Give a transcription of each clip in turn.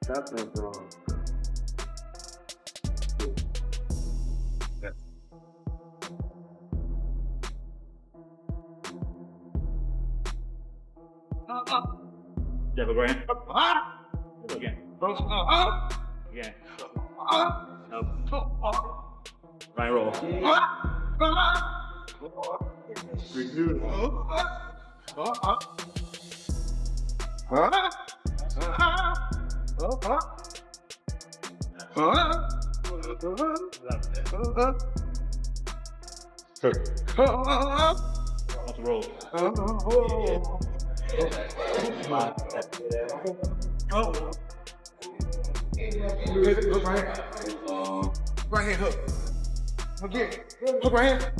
That's wrong. Jab again. Again. Again. Right roll. Let's roll. Right hand hook. Again. Hook right hand.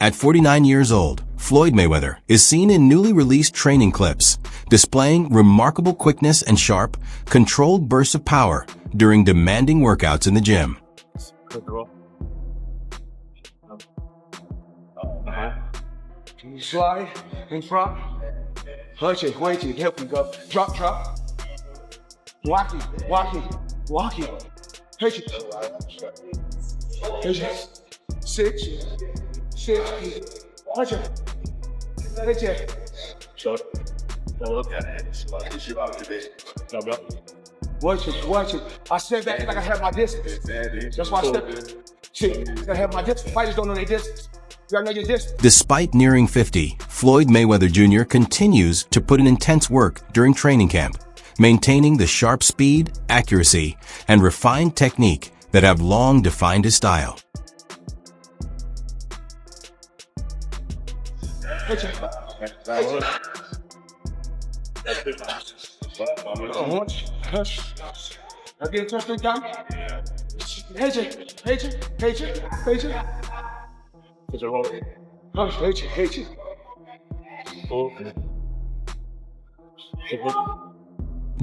At 49 years old, Floyd Mayweather is seen in newly released training clips, displaying remarkable quickness and sharp, controlled bursts of power during demanding workouts in the gym. Slide in front. Hunch it, wait till help you go. Drop. Walk it. Hunch it. Six. Hunch it. Hunch it. Short. Look at it. Watch it. I step back like I have my distance. That's why I step. See, I have my distance. Fighters don't know their distance. You gotta know your distance. Despite nearing 50, Floyd Mayweather Jr. continues to put in intense work during training camp, maintaining the sharp speed, accuracy, and refined technique that have long defined his style. Again, touch the gun.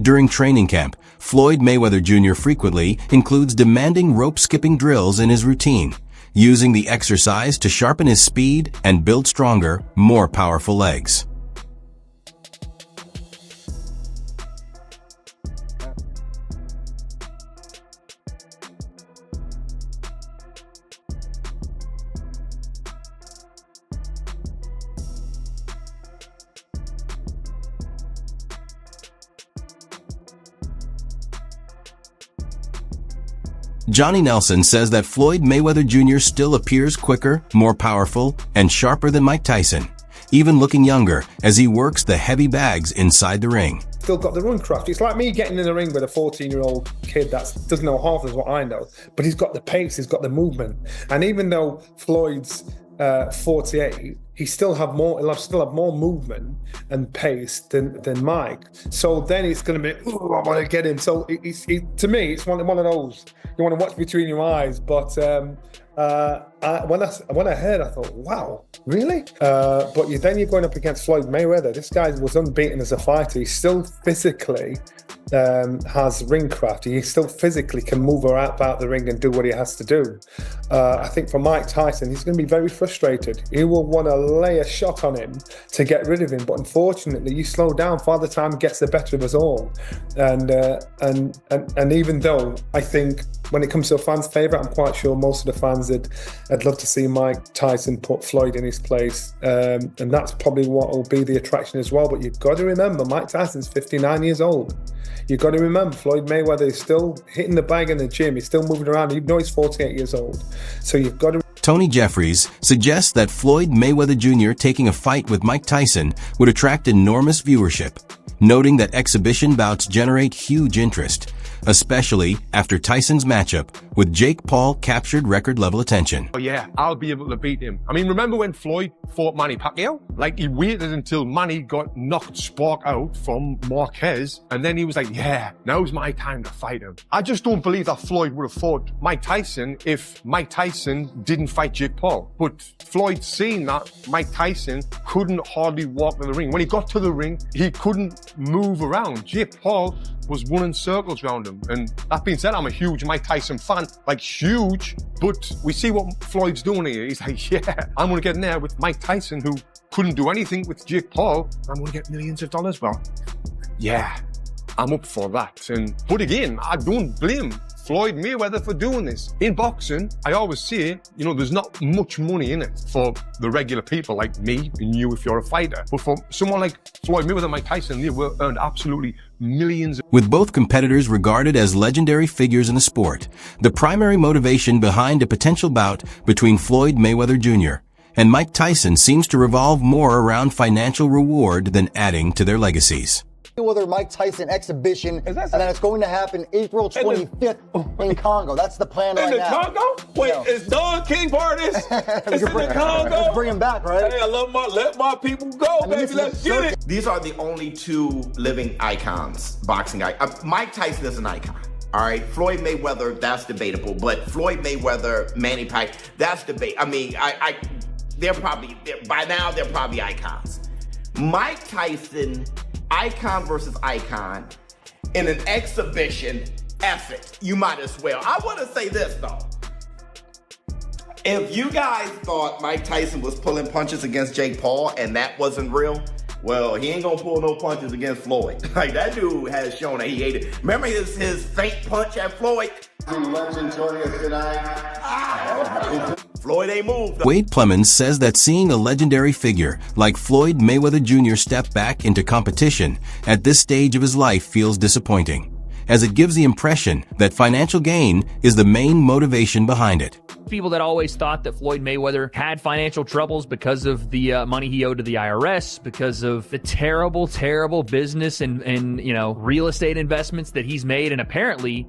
During training camp, Floyd Mayweather Jr. frequently includes demanding rope-skipping drills in his routine, using the exercise to sharpen his speed and build stronger, more powerful legs. Johnny Nelson says that Floyd Mayweather Jr. still appears quicker, more powerful, and sharper than Mike Tyson, even looking younger as he works the heavy bags inside the ring. Still got the run craft. It's like me getting in the ring with a 14-year-old kid that doesn't know half as what I know, but he's got the pace, he's got the movement. And even though Floyd's 48, he'll still have more movement and pace than Mike. So then it's going to be, ooh, I want to get him. So to me, it's one of those you want to watch between your eyes. But when I heard, I thought, wow, really? But then you're going up against Floyd Mayweather. This guy was unbeaten as a fighter. He still physically has ring craft. He still physically can move about the ring and do what he has to do. I think for Mike Tyson, he's going to be very frustrated. He will want to lay a shot on him to get rid of him, but unfortunately, you slow down. Father Time gets the better of us all. And even though I think when it comes to a fan's favourite, I'm quite sure most of the fans I'd love to see Mike Tyson put Floyd in his place, and that's probably what will be the attraction as well. But you've got to remember, Mike Tyson's 59 years old. You've got to remember, Floyd Mayweather is still hitting the bag in the gym. He's still moving around, even though he's 48 years old. So you've got to... Tony Jeffries suggests that Floyd Mayweather Jr. taking a fight with Mike Tyson would attract enormous viewership, noting that exhibition bouts generate huge interest, especially after Tyson's matchup with Jake Paul captured record-level attention. Oh yeah, I'll be able to beat him. I mean, remember when Floyd fought Manny Pacquiao? Like, he waited until Manny got knocked spark out from Marquez, and then he was like, yeah, now's my time to fight him. I just don't believe that Floyd would have fought Mike Tyson if Mike Tyson didn't fight Jake Paul. But Floyd seen that Mike Tyson couldn't hardly walk to the ring. When he got to the ring, he couldn't move around. Jake Paul was running circles around him. And that being said, I'm a huge Mike Tyson fan, like huge, but we see what Floyd's doing here. He's like, yeah, I'm gonna get in there with Mike Tyson, who couldn't do anything with Jake Paul. I'm gonna get millions of dollars. Well, yeah, I'm up for that. But again, I don't blame Floyd Mayweather for doing this. In boxing, I always say, you know, there's not much money in it for the regular people like me and you if you're a fighter. But for someone like Floyd Mayweather and Mike Tyson, they earned absolutely millions. With both competitors regarded as legendary figures in the sport, the primary motivation behind a potential bout between Floyd Mayweather Jr. and Mike Tyson seems to revolve more around financial reward than adding to their legacies. Mayweather Mike Tyson exhibition, and then it's going to happen April 25th in Congo. That's the plan right now. In the Congo? Wait, is Don King part of this? It's in the Congo? Let's bring him back, right? Hey, let my people go, baby. Let's get it. These are the only two living icons, boxing icons. Mike Tyson is an icon. All right, Floyd Mayweather, that's debatable, but Floyd Mayweather, Manny Pacquiao, that's debate. I mean, by now they're probably icons. Mike Tyson, icon versus icon in an exhibition effort. You might as well. I want to say this though. If you guys thought Mike Tyson was pulling punches against Jake Paul and that wasn't real, well, he ain't gonna pull no punches against Floyd. Like, that dude has shown that he hated. Remember his faint punch at Floyd? Legend joining us tonight. Floyd ain't moved. Wade Plemons says that seeing a legendary figure like Floyd Mayweather Jr. step back into competition at this stage of his life feels disappointing, as it gives the impression that financial gain is the main motivation behind it. People that always thought that Floyd Mayweather had financial troubles because of the money he owed to the IRS, because of the terrible, terrible business and you know, real estate investments that he's made, and apparently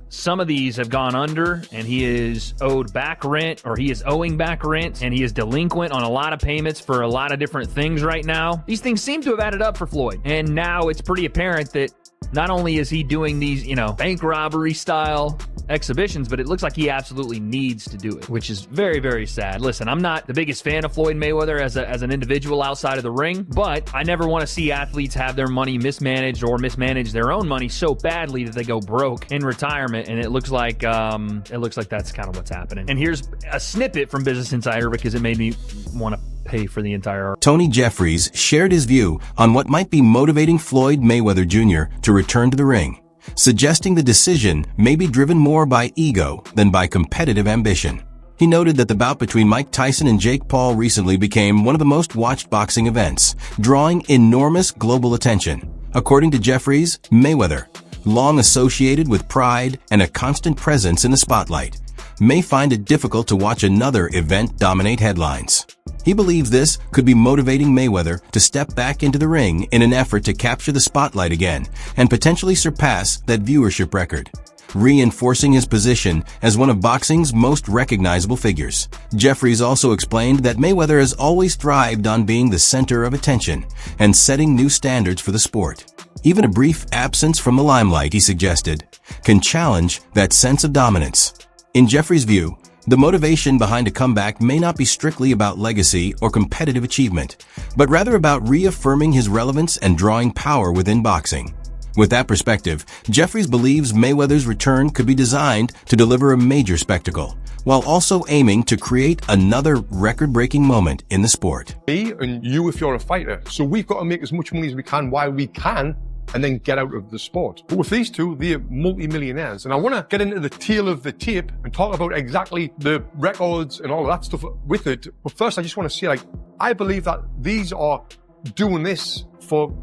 some of these have gone under, and he is owed back rent, or he is owing back rent, and he is delinquent on a lot of payments for a lot of different things right now. These things seem to have added up for Floyd, and now it's pretty apparent that not only is he doing these, you know, bank robbery style exhibitions, but it looks like he absolutely needs to do it, which is very, very sad. Listen, I'm not the biggest fan of Floyd Mayweather as an individual outside of the ring, but I never want to see athletes have their money mismanaged or mismanage their own money so badly that they go broke in retirement, and it looks like that's kind of what's happening. And here's a snippet from Business Insider because it made me want to pay for the entire. Tony Jeffries shared his view on what might be motivating Floyd Mayweather Jr. to return to the ring, suggesting the decision may be driven more by ego than by competitive ambition. He noted that the bout between Mike Tyson and Jake Paul recently became one of the most watched boxing events, drawing enormous global attention. According to Jeffries, Mayweather, long associated with pride and a constant presence in the spotlight, may find it difficult to watch another event dominate headlines. He believes this could be motivating Mayweather to step back into the ring in an effort to capture the spotlight again and potentially surpass that viewership record, reinforcing his position as one of boxing's most recognizable figures. Jeffries also explained that Mayweather has always thrived on being the center of attention and setting new standards for the sport. Even a brief absence from the limelight, he suggested, can challenge that sense of dominance. In Jeffries' view, the motivation behind a comeback may not be strictly about legacy or competitive achievement, but rather about reaffirming his relevance and drawing power within boxing. With that perspective, Jeffries believes Mayweather's return could be designed to deliver a major spectacle, while also aiming to create another record-breaking moment in the sport. Me and you if you're a fighter, so we've got to make as much money as we can while we can, and then get out of the sport. But with these two, they're multi-millionaires. And I want to get into the tail of the tape and talk about exactly the records and all of that stuff with it. But first, I just want to say, like, I believe that these are doing this for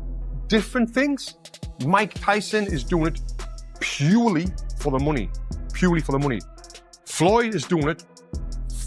different things. Mike Tyson is doing it purely for the money. Purely for the money. Floyd is doing it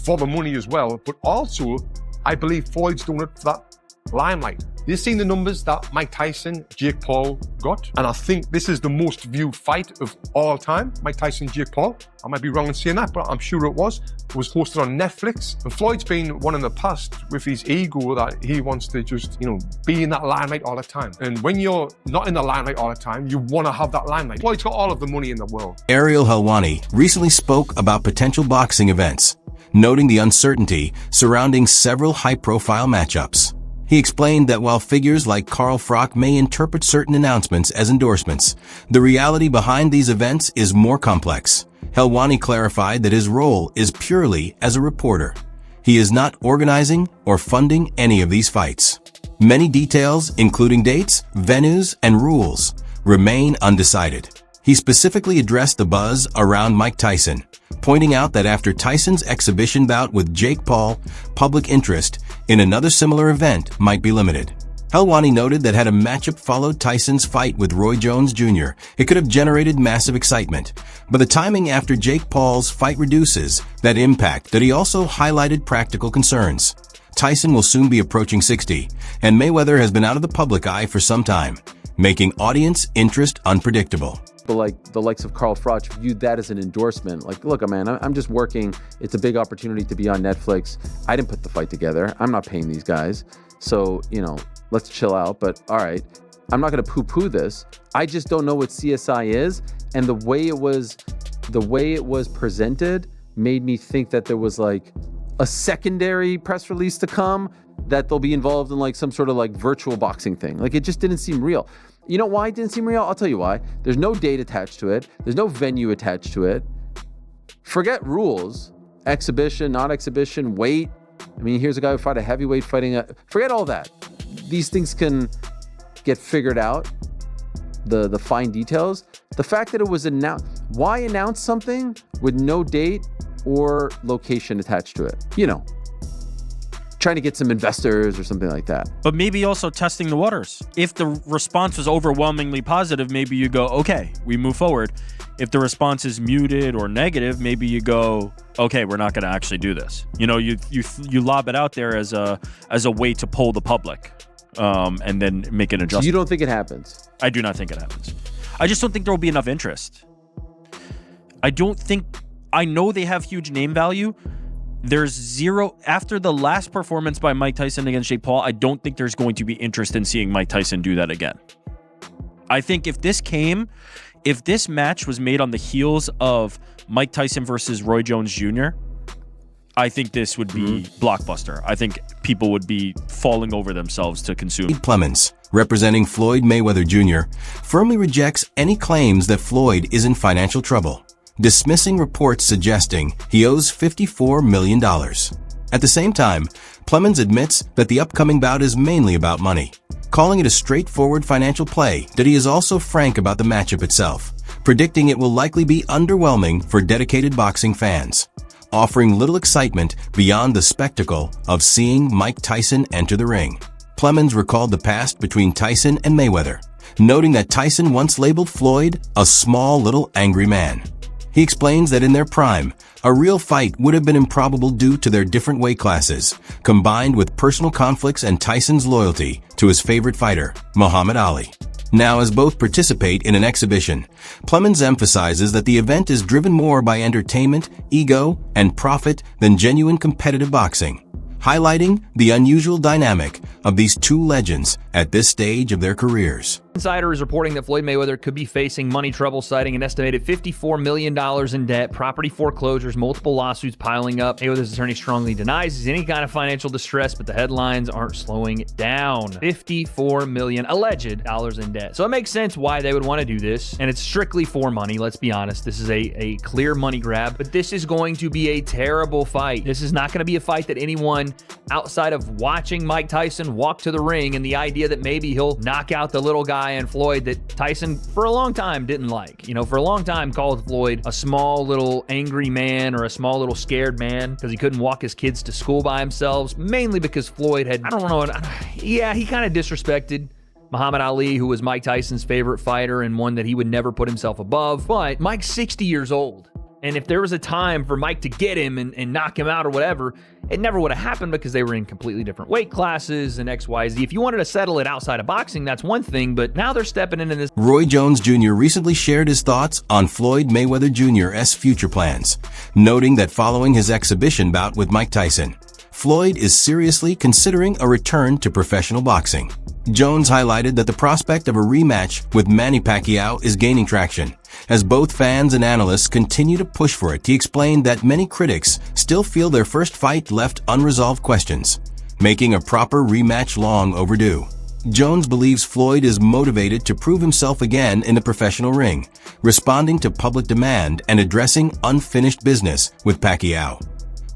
for the money as well. But also, I believe Floyd's doing it for that limelight. You've seen the numbers that Mike Tyson, Jake Paul got, and I think this is the most viewed fight of all time. Mike Tyson, Jake Paul. I might be wrong in saying that, but I'm sure it was. It was hosted on Netflix. And Floyd's been one in the past with his ego that he wants to just, be in that limelight all the time. And when you're not in the limelight all the time, you want to have that limelight. Floyd's got all of the money in the world. Ariel Helwani recently spoke about potential boxing events, noting the uncertainty surrounding several high-profile matchups. He explained that while figures like Carl Froch may interpret certain announcements as endorsements, the reality behind these events is more complex. Helwani clarified that his role is purely as a reporter. He is not organizing or funding any of these fights. Many details, including dates, venues, and rules, remain undecided. He specifically addressed the buzz around Mike Tyson, pointing out that after Tyson's exhibition bout with Jake Paul, public interest in another similar event might be limited. Helwani noted that had a matchup followed Tyson's fight with Roy Jones Jr., it could have generated massive excitement. But the timing after Jake Paul's fight reduces that impact. That he also highlighted practical concerns. Tyson will soon be approaching 60, and Mayweather has been out of the public eye for some time, making audience interest unpredictable. But like the likes of Carl Froch viewed that as an endorsement. Like, look, man, I'm just working. It's a big opportunity to be on Netflix. I didn't put the fight together. I'm not paying these guys. So, let's chill out. But all right, I'm not going to poo-poo this. I just don't know what CSI is. And the way it was presented made me think that there was like a secondary press release to come, that they'll be involved in like some sort of like virtual boxing thing. Like, it just didn't seem real. You know why it didn't seem real? I'll tell you why. There's no date attached to it. There's no venue attached to it. Forget rules. Exhibition, not exhibition, weight. I mean, here's a guy who fought a heavyweight fighting forget all that. These things can get figured out. The fine details. The fact that it was announced. Why announce something with no date or location attached to it? Trying to get some investors or something like that. But maybe also testing the waters. If the response was overwhelmingly positive, maybe you go, okay, we move forward. If the response is muted or negative, maybe you go, okay, we're not going to actually do this. You lob it out there as a way to pull the public, and then make an adjustment. So you don't think it happens? I do not think it happens. I just don't think there will be enough interest. I know they have huge name value. There's zero after the last performance by Mike Tyson against Jake Paul. I don't think there's going to be interest in seeing Mike Tyson do that again. I think if this match was made on the heels of Mike Tyson versus Roy Jones Jr., I think this would be blockbuster. I think people would be falling over themselves to consume. Plemons, representing Floyd Mayweather Jr., firmly rejects any claims that Floyd is in financial trouble, dismissing reports suggesting he owes $54 million. At the same time, Plemons admits that the upcoming bout is mainly about money, calling it a straightforward financial play. That he is also frank about the matchup itself, predicting it will likely be underwhelming for dedicated boxing fans, offering little excitement beyond the spectacle of seeing Mike Tyson enter the ring. Plemons recalled the past between Tyson and Mayweather, noting that Tyson once labeled Floyd a small little angry man. He explains that in their prime, a real fight would have been improbable due to their different weight classes, combined with personal conflicts and Tyson's loyalty to his favorite fighter, Muhammad Ali. Now, as both participate in an exhibition, Plemons emphasizes that the event is driven more by entertainment, ego, and profit than genuine competitive boxing, highlighting the unusual dynamic of these two legends at this stage of their careers. Insider is reporting that Floyd Mayweather could be facing money trouble, citing an estimated $54 million in debt, property foreclosures, multiple lawsuits piling up. Mayweather's attorney strongly denies he's any kind of financial distress, but the headlines aren't slowing down. $54 million alleged dollars in debt. So it makes sense why they would want to do this, and it's strictly for money. Let's be honest. This is a clear money grab, but this is going to be a terrible fight. This is not going to be a fight that anyone outside of watching Mike Tyson walk to the ring and the idea that maybe he'll knock out the little guy and Floyd, that Tyson for a long time didn't like. For a long time called Floyd a small little angry man or a small little scared man because he couldn't walk his kids to school by himself, mainly because Floyd had, he kind of disrespected Muhammad Ali, who was Mike Tyson's favorite fighter and one that he would never put himself above. But Mike's 60 years old. And if there was a time for Mike to get him and knock him out or whatever, it never would have happened because they were in completely different weight classes and X, Y, Z. If you wanted to settle it outside of boxing, that's one thing, but now they're stepping into this. Roy Jones Jr. recently shared his thoughts on Floyd Mayweather Jr.'s future plans, noting that following his exhibition bout with Mike Tyson, Floyd is seriously considering a return to professional boxing. Jones highlighted that the prospect of a rematch with Manny Pacquiao is gaining traction, as both fans and analysts continue to push for it. He explained that many critics still feel their first fight left unresolved questions, making a proper rematch long overdue. Jones believes Floyd is motivated to prove himself again in the professional ring, responding to public demand and addressing unfinished business with Pacquiao.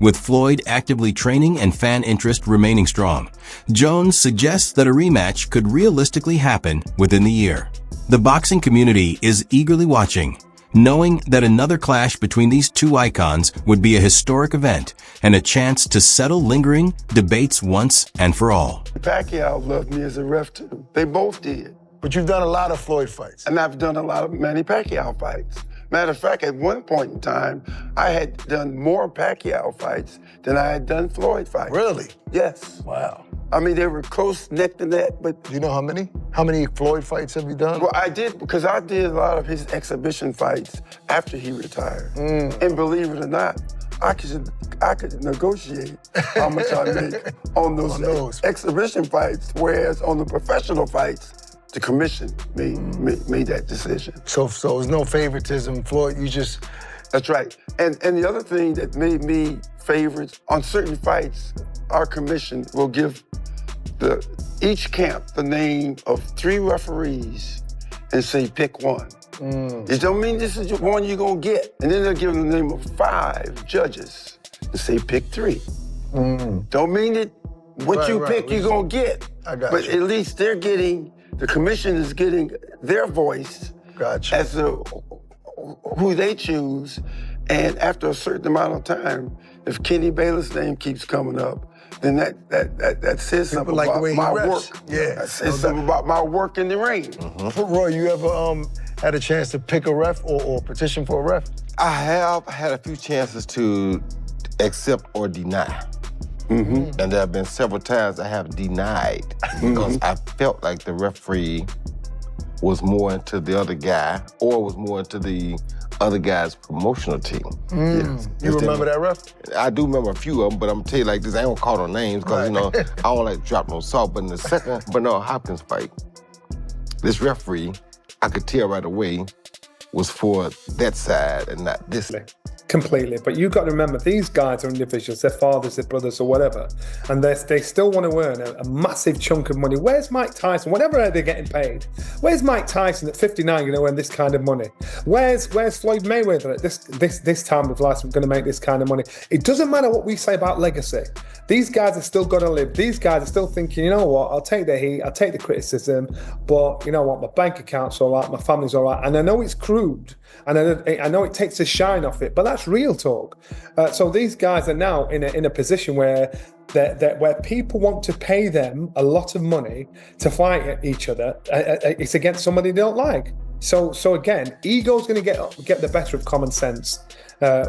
With Floyd actively training and fan interest remaining strong, Jones suggests that a rematch could realistically happen within the year. The boxing community is eagerly watching, knowing that another clash between these two icons would be a historic event and a chance to settle lingering debates once and for all. Pacquiao loved me as a ref too. They both did. But you've done a lot of Floyd fights. And I've done a lot of Manny Pacquiao fights. Matter of fact, at one point in time, I had done more Pacquiao fights than I had done Floyd fights. Really? Yes. Wow. I mean, they were close neck to neck, but... Do you know how many? How many Floyd fights have you done? Well, I did, because I did a lot of his exhibition fights after he retired. And believe it or not, I could negotiate how much I make on those exhibition fights, whereas on the professional fights, the commission made that decision. So there's no favoritism, Floyd, you just... That's right. And the other thing that made me favorites, on certain fights, our commission will give each camp the name of 3 referees and say, pick one. It don't mean this is the one you're gonna get. And then they'll give them the name of 5 judges and say, pick 3. Don't mean that what you pick you're gonna get. I got but you. at least they're getting, the commission is getting their voice as to who they choose. And after a certain amount of time, if Kenny Bayless' name keeps coming up, then that says something like about my he work. reps. Yeah. That says something about my work in the ring. Roy, you ever had a chance to pick a ref or petition for a ref? I have had a few chances to accept or deny. And there have been several times I have denied because I felt like the referee was more into the other guy or was more into the other guy's promotional team. You remember that ref? I do remember a few of them, but I'm gonna tell you like this, I ain't gonna call no names because, you know, I don't like to drop no salt. But in the second Bernard Hopkins fight, this referee, I could tell right away, was for that side and not this. Completely. But you've got to remember, these guys are individuals, their fathers, their brothers, or whatever, and they still want to earn a massive chunk of money. Where's Mike Tyson? Whatever they're getting paid. Where's Mike Tyson at 59 going to earn this kind of money? Where's Floyd Mayweather at this time of life going to make this kind of money? It doesn't matter what we say about legacy. These guys are still going to live. These guys are still thinking, you know what, I'll take the heat, I'll take the criticism, but you know what, my bank account's all right, my family's all right. And I know it's crude, and I know it takes the shine off it, but that's real talk. So these guys are now in a position where where people want to pay them a lot of money to fight each other. It's against somebody they don't like. So again, ego's going to get the better of common sense.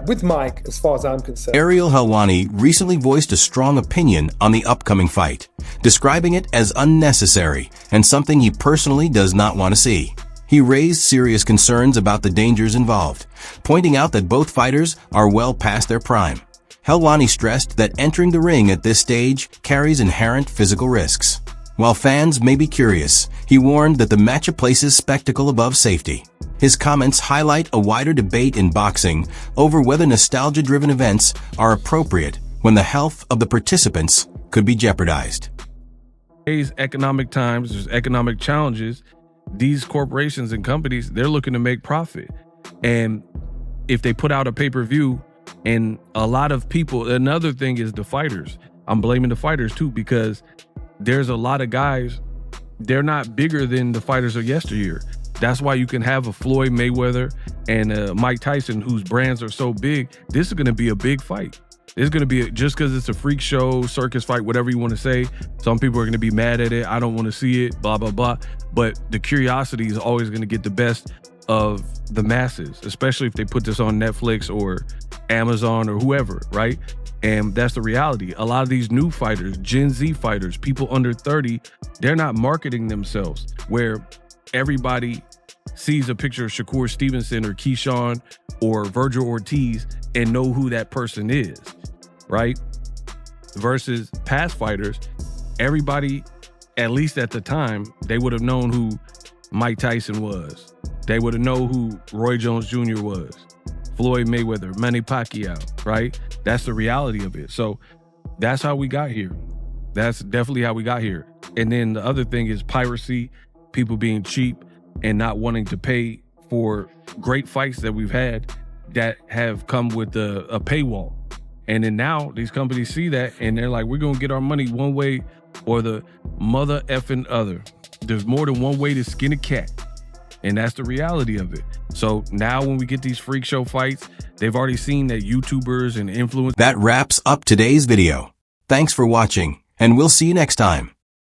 With Mike, as far as I'm concerned. Ariel Helwani recently voiced a strong opinion on the upcoming fight, describing it as unnecessary and something he personally does not want to see. He raised serious concerns about the dangers involved, pointing out that both fighters are well past their prime. Helwani stressed that entering the ring at this stage carries inherent physical risks. While fans may be curious, he warned that the matchup places spectacle above safety. His comments highlight a wider debate in boxing over whether nostalgia-driven events are appropriate when the health of the participants could be jeopardized. Today's economic times, there's economic challenges. These corporations and companies, they're looking to make profit. And if they put out a pay-per-view, and a lot of people, another thing is the fighters. I'm blaming the fighters too, because there's a lot of guys, they're not bigger than the fighters of yesteryear. That's why you can have a Floyd Mayweather and a Mike Tyson whose brands are so big. This is going to be a big fight. It's going to be, just because it's a freak show, circus fight, whatever you want to say. Some people are going to be mad at it. I don't want to see it, blah, blah, blah. But the curiosity is always going to get the best of the masses, especially if they put this on Netflix or Amazon or whoever, right? And that's the reality. A lot of these new fighters, Gen Z fighters, people under 30, they're not marketing themselves, where everybody sees a picture of Shakur Stevenson or Keyshawn or Virgil Ortiz and know who that person is, right? Versus past fighters, everybody, at least at the time, they would have known who Mike Tyson was. They would have known who Roy Jones Jr. was, Floyd Mayweather, Manny Pacquiao, right? That's the reality of it. So that's how we got here. That's definitely how we got here. And then the other thing is piracy, people being cheap and not wanting to pay for great fights that we've had that have come with a paywall. And then now these companies see that and they're like, we're going to get our money one way or the mother effing other. There's more than one way to skin a cat. And that's the reality of it. So now when we get these freak show fights, they've already seen that YouTubers and influencers. That wraps up today's video. Thanks for watching, and we'll see you next time.